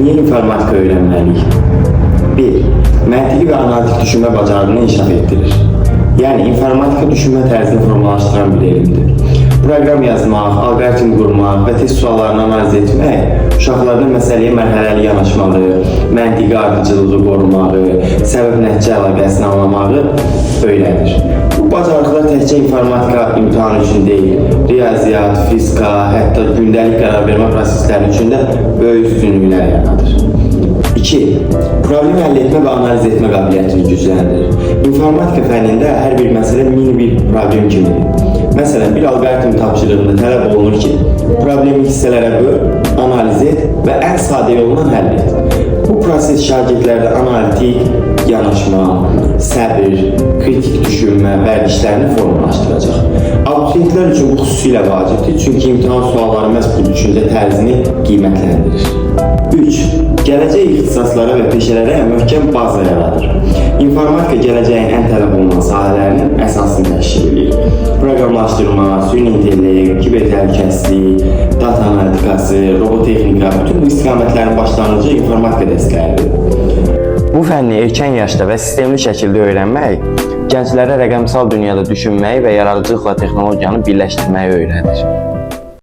Niye informatika öğrenmeliyiz? 1. Məntiqi və analitik düşünmə bacarığını inkişaf etdirir. Yəni, informatika düşünmə tərzini formalaşdıran bir elmdir. Proqram yazmaq, alqoritm qurmaq və test suallarını analiz etmək uşaqlarda məsələyə mərhələli yanaşmağı, məntiqi ardıcılığı qorumağı, səbəb-nəticə əlaqəsini anlamağı öyrənir. Bu bacarıqlar təkcə informatika imtahanı üçün deyil, riyaziyyat, fizika, hətta gündəlik qərar vermə prosesləri üçün də böyük üstünlüklər yaradır. 2. Problem həll etmə və analiz etmə qabiliyyətini gücləndirir. İnformatika fənnində hər bir məsələ mini bir problem kimidir. Məsələn, bir alqoritm tapşırığında tələb olunur ki, problemi hissələrə böl, analiz et və ən sadə yolla həll et. Bu proses şagirdlərdə analitik yanaşma, səbir, kritik düşünmə vərdişlərini formalaşdıracaq. Abituriyentlər üçün bu xüsusilə vacibdir, çünki imtahan sualları məhz bu düşüncə tərzini qiymətləndirir. 3. Gələcək ixtisaslara və peşələrə möhkəm baza yaradır. İnformatika gələcəyin ən tələb olunan sahələrinin əsasını təşkil edir. Proqramlaşdırma, süni intellekt, kiber təhlükəsizlik, data analitikası, robotexnika, bütün bu istiqamətlərin başlanğıcı informatika dərsləridir. Bu fənni erkən yaşda və sistemli şəkildə öyrənmək, gənclərə rəqəmsal dünyada düşünməyi və yaradıcılıqla texnologiyanı birləşdirməyi öyrədir.